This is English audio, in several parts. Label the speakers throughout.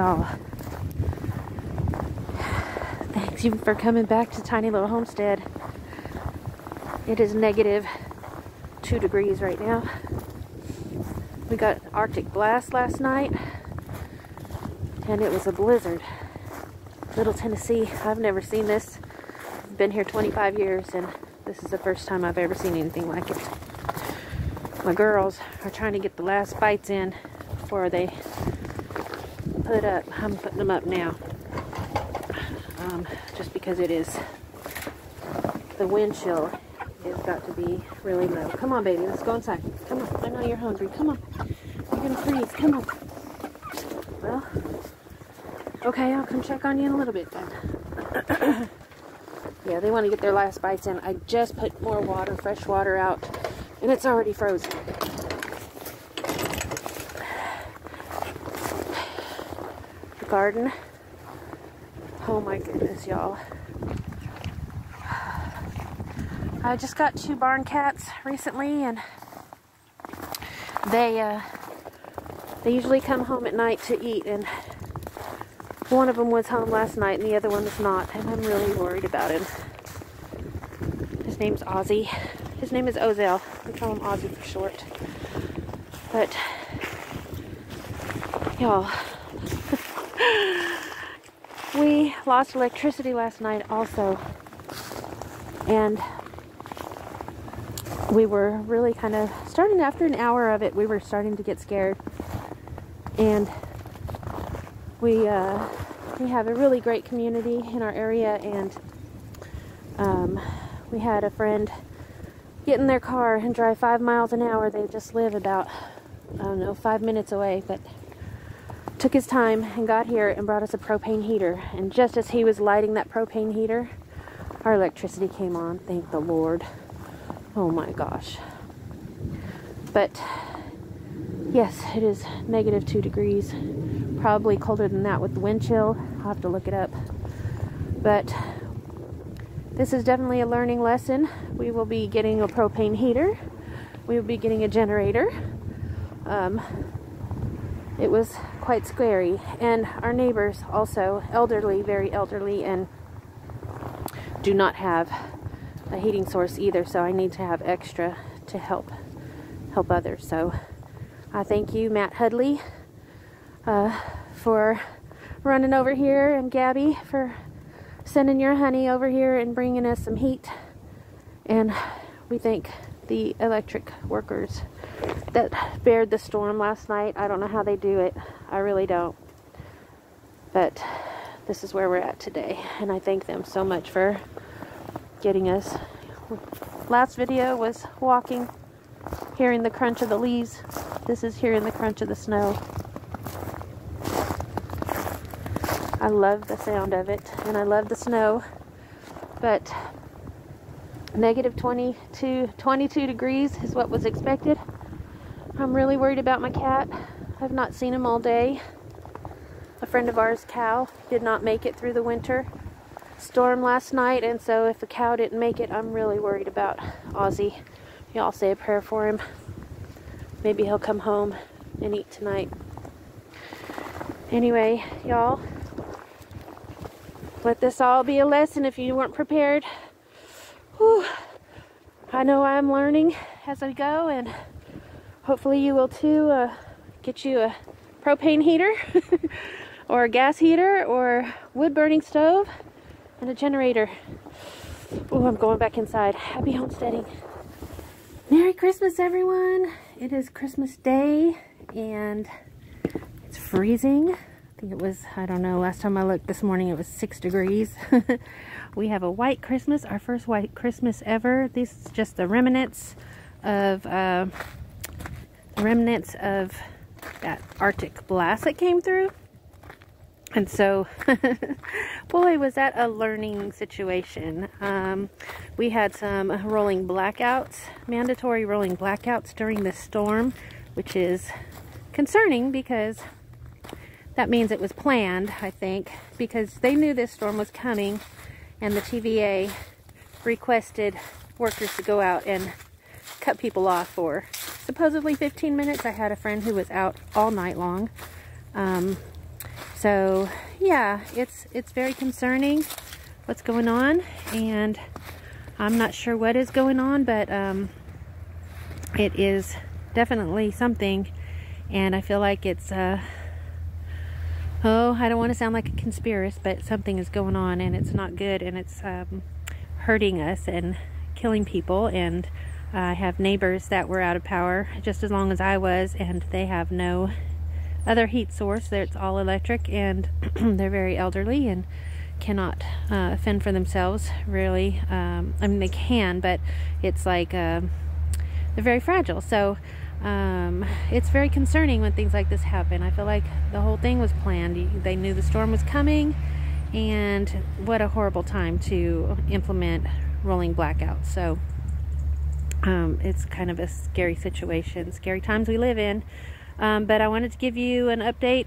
Speaker 1: Y'all, thanks you for coming back to Tiny Little Homestead. It is negative 2 degrees right now. We got Arctic blast last night, and it was a blizzard. Little Tennessee, I've never seen this. I've been here 25 years, and this is the first time I've ever seen anything like it. My girls are trying to get the last bites in before they put up. I'm putting them up now. Just because it is, the wind chill has got to be really low. Come on, baby, let's go inside. Come on, I know you're hungry. Come on. You're gonna freeze. Come on. Well, okay, I'll come check on you in a little bit then. Yeah, they want to get their last bites in. I just put more water, fresh water out, and it's already frozen. The garden. Oh my goodness, y'all. I just got 2 barn cats recently, and they usually come home at night to eat, and one of them was home last night and the other one was not, and I'm really worried about him. His name's Ozzy. His name is Ozell. We call him Ozzy for short. But y'all, we lost electricity last night also, and we were really kind of starting, after an hour of it, we were starting to get scared. And we have a really great community in our area, and we had a friend get in their car and drive 5 miles an hour. They just live about, I don't know, 5 minutes away, but took his time and got here and brought us a propane heater. And just as he was lighting that propane heater, our electricity came on. Thank the Lord. Oh my gosh. But yes, it is negative 2 degrees. Probably colder than that with the wind chill. I'll have to look it up. But this is definitely a learning lesson. We will be getting a propane heater. We will be getting a generator. It was quite scary. And our neighbors also, elderly, very elderly, and do not have a heating source either, so I need to have extra to help others. So I thank you, Matt Hudley, for running over here, and Gabby for sending your honey over here and bringing us some heat. And we thank the electric workers that bared the storm last night. I don't know how they do it. I really don't. But this is where we're at today, and I thank them so much for getting us. Last video was walking, hearing the crunch of the leaves. This is hearing the crunch of the snow. I love the sound of it, and I love the snow, but negative 22 degrees is what was expected. I'm really worried about my cat. I've not seen him all day. A friend of ours' cow did not make it through the winter storm last night, and so if the cow didn't make it, I'm really worried about Ozzy. Y'all say a prayer for him. Maybe he'll come home and eat tonight. Anyway, y'all, let this all be a lesson if you weren't prepared. Whew. I know I'm learning as I go, and hopefully you will too. Get you a propane heater or a gas heater or wood burning stove and a generator. Oh, I'm going back inside. Happy homesteading. Merry Christmas, everyone. It is Christmas Day, and it's freezing. I think it was, I don't know, last time I looked this morning it was 6 degrees. We have a white Christmas, our first white Christmas ever. This is just the remnants of that Arctic blast that came through. And so, boy, was that a learning situation. We had some rolling blackouts, mandatory rolling blackouts during this storm, which is concerning because that means it was planned, I think, because they knew this storm was coming, and the TVA requested workers to go out and cut people off for supposedly 15 minutes. I had a friend who was out all night long. So yeah, it's very concerning what's going on, and I'm not sure what is going on, but it is definitely something, and I feel like it's oh, I don't want to sound like a conspiracist, but something is going on, and it's not good, and it's hurting us and killing people. And I have neighbors that were out of power just as long as I was, and they have no other heat source. It's all electric, and they're very elderly and cannot fend for themselves, really. I mean, they can, but it's like they're very fragile. So it's very concerning when things like this happen. I feel like the whole thing was planned. They knew the storm was coming, and what a horrible time to implement rolling blackouts. So it's kind of a scary situation, scary times we live in. But I wanted to give you an update.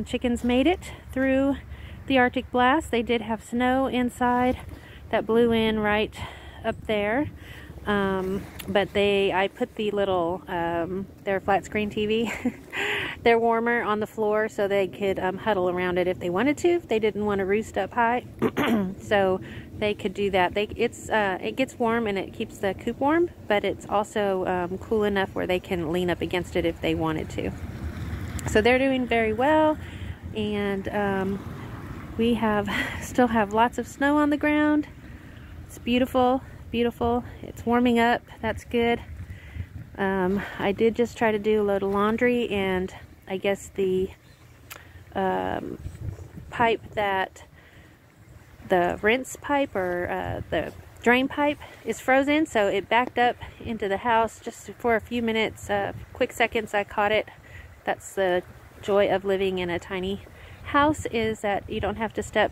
Speaker 1: Chickens made it through the Arctic blast. They did have snow inside that blew in right up there. But I put the little, their flat screen TV, their warmer on the floor so they could huddle around it if they wanted to, if they didn't want to roost up high. So they could do that. It gets warm and it keeps the coop warm, but it's also cool enough where they can lean up against it if they wanted to. So they're doing very well, and we still have lots of snow on the ground. It's beautiful. Beautiful. It's warming up. That's good. I did just try to do a load of laundry, and I guess the pipe the rinse pipe or the drain pipe is frozen, so it backed up into the house just for a few minutes, quick seconds. I caught it. That's the joy of living in a tiny house, is that you don't have to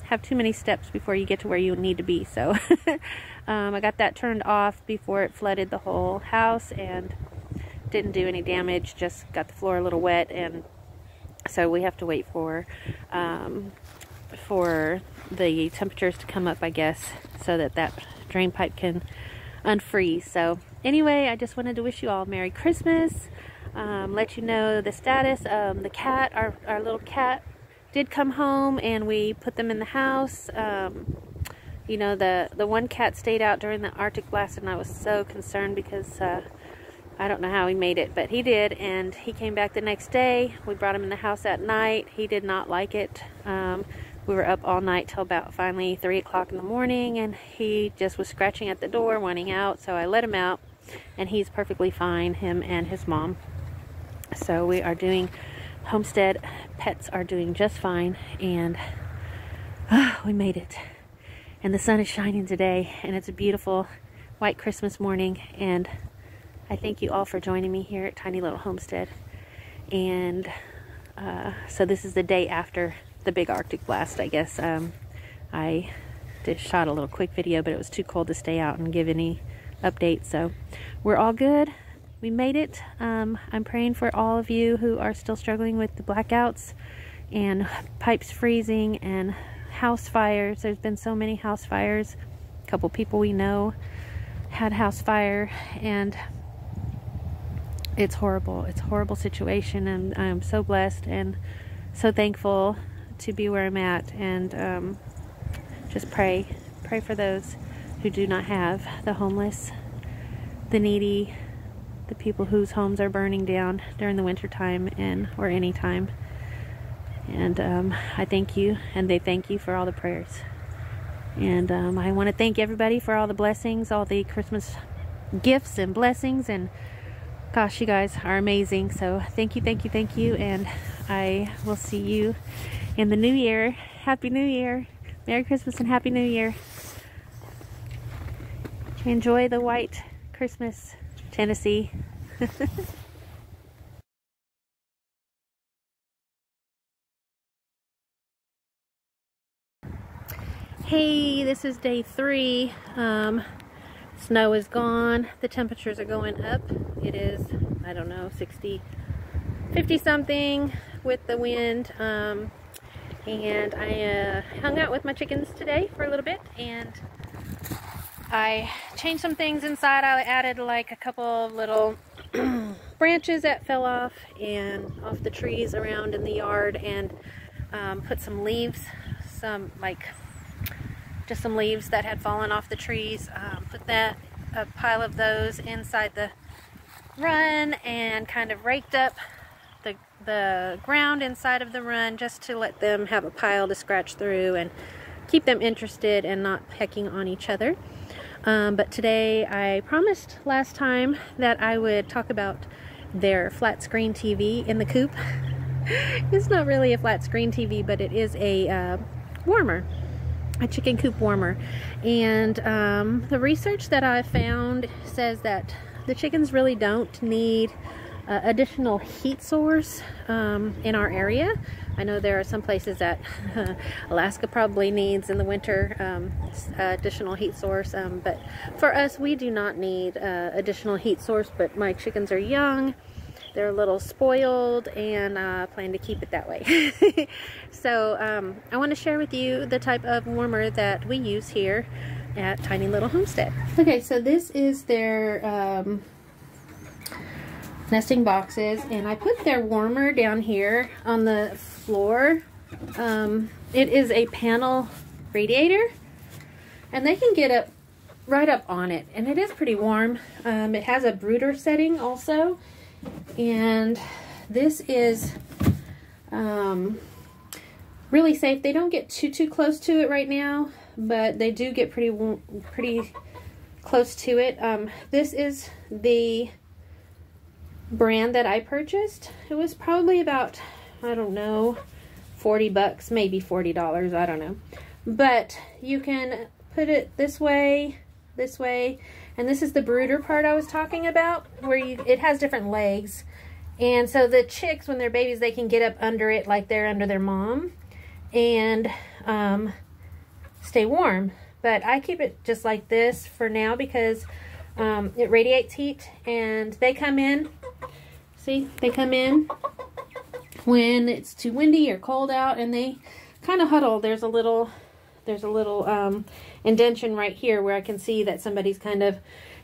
Speaker 1: have too many steps before you get to where you need to be. So I got that turned off before it flooded the whole house, and didn't do any damage, just got the floor a little wet. And so we have to wait for the temperatures to come up, I guess, so that drain pipe can unfreeze. So anyway, I just wanted to wish you all Merry Christmas, let you know the status. The cat, our little cat, did come home, and we put them in the house. You know, the one cat stayed out during the Arctic blast, and I was so concerned because I don't know how he made it, but he did, and he came back the next day. We brought him in the house at night. He did not like it. We were up all night till about finally 3 o'clock in the morning, and he just was scratching at the door wanting out, so I let him out, and he's perfectly fine, him and his mom. So we are doing Homestead. Pets are doing just fine, and we made it. And the sun is shining today, and it's a beautiful white Christmas morning, and I thank you all for joining me here at Tiny Little Homestead. And so this is the day after the big Arctic blast, I guess. I shot a little quick video, but it was too cold to stay out and give any updates. So we're all good. We made it. I'm praying for all of you who are still struggling with the blackouts and pipes freezing and house fires. There's been so many house fires. A couple people we know had house fire, and it's horrible. It's a horrible situation, and I'm so blessed and so thankful to be where I'm at. And just pray for those who do not have, the homeless, the needy, the people whose homes are burning down during the winter time or any time. And I thank you, and they thank you for all the prayers. And I want to thank everybody for all the blessings, all the Christmas gifts and blessings, and gosh, you guys are amazing. So thank you, thank you, thank you, and I will see you in the new year. Happy New Year. Merry Christmas and Happy New Year. Enjoy the white Christmas, Tennessee. Hey, this is day 3. Snow is gone. The temperatures are going up. It is, I don't know, 60, 50 something with the wind. And I hung out with my chickens today for a little bit, and I changed some things inside. I added like a couple of little branches that fell off the trees around in the yard, and put some leaves, just some leaves that had fallen off the trees, put a pile of those inside the run, and kind of raked up the ground inside of the run just to let them have a pile to scratch through and keep them interested and not pecking on each other. But today I promised last time that I would talk about their flat screen TV in the coop. It's not really a flat screen TV, but it is a warmer, a chicken coop warmer. And the research that I found says that the chickens really don't need additional heat source in our area. I know there are some places that Alaska probably needs in the winter additional heat source, but for us, we do not need additional heat source. But my chickens are young, they're a little spoiled, and plan to keep it that way. So I want to share with you the type of warmer that we use here at Tiny Little Homestead. Okay, so this is their nesting boxes, and I put their warmer down here on the floor. It is a panel radiator, and they can get up right up on it, and it is pretty warm. It has a brooder setting also, and this is really safe. They don't get too close to it right now, but they do get pretty close to it. This is the brand that I purchased. It was probably about, I don't know, 40 bucks, maybe $40, I don't know. But you can put it this way, and this is the brooder part I was talking about, where it has different legs. And so the chicks, when they're babies, they can get up under it like they're under their mom and stay warm. But I keep it just like this for now because it radiates heat, and they come in. See, they come in when it's too windy or cold out, and they kind of huddle. There's a little indentation right here where I can see that somebody's kind of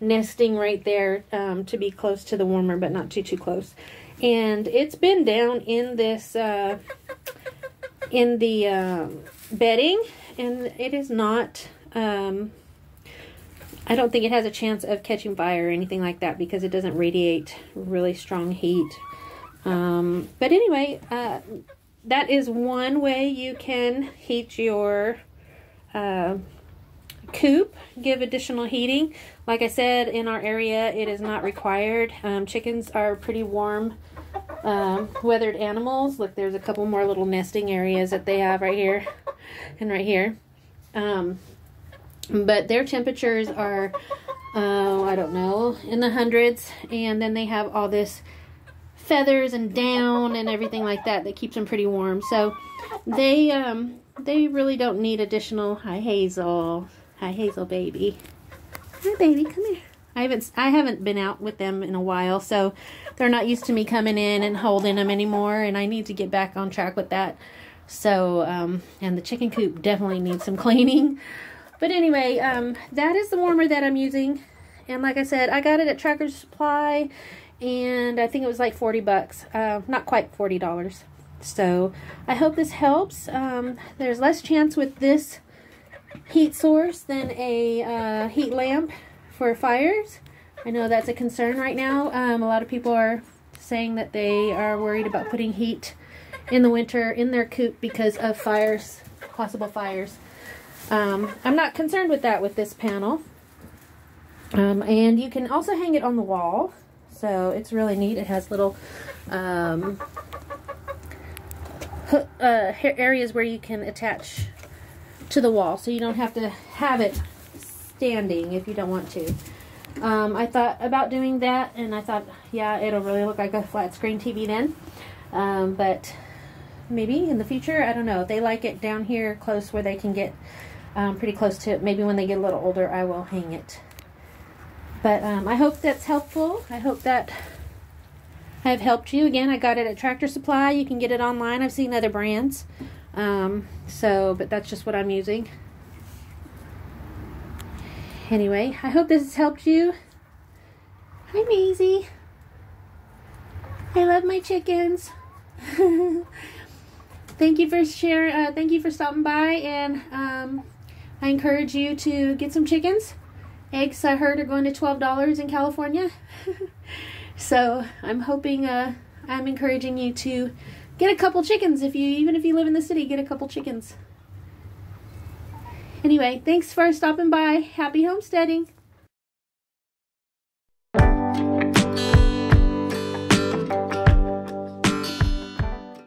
Speaker 1: nesting right there to be close to the warmer, but not too close. And it's been down in this in the bedding, and it is not. I don't think it has a chance of catching fire or anything like that because it doesn't radiate really strong heat. But anyway, that is one way you can heat your coop, give additional heating. Like I said, in our area, it is not required. Chickens are pretty warm, weathered animals. Look, there's a couple more little nesting areas that they have right here and right here. But their temperatures are, I don't know, in the hundreds. And then they have all this feathers and down and everything like that that keeps them pretty warm. So they really don't need additional. Hi, Hazel. Hi, Hazel, baby. Hi, baby. Come here. I haven't been out with them in a while, so they're not used to me coming in and holding them anymore. And I need to get back on track with that. So, and the chicken coop definitely needs some cleaning. But anyway, that is the warmer that I'm using. And like I said, I got it at Tractor Supply, and I think it was like 40 bucks. Not quite $40. So I hope this helps. There's less chance with this heat source than a heat lamp for fires. I know that's a concern right now. A lot of people are saying that they are worried about putting heat in the winter in their coop because of fires, possible fires. I'm not concerned with that with this panel. And you can also hang it on the wall. So it's really neat. It has little areas where you can attach to the wall. So you don't have to have it standing if you don't want to. I thought about doing that, and I thought, yeah, it'll really look like a flat screen TV then. But maybe in the future, I don't know. They like it down here close where they can get pretty close to it. Maybe when they get a little older, I will hang it. But I hope that's helpful. I hope that I have helped you. Again, I got it at Tractor Supply. You can get it online. I've seen other brands. But that's just what I'm using. Anyway, I hope this has helped you. Hi, Maisie. I love my chickens. thank you for sharing. Thank you for stopping by, and I encourage you to get some chickens. Eggs, I heard, are going to $12 in California. So I'm hoping, I'm encouraging you to get a couple chickens. Even if you live in the city, get a couple chickens. Anyway, thanks for stopping by. Happy homesteading.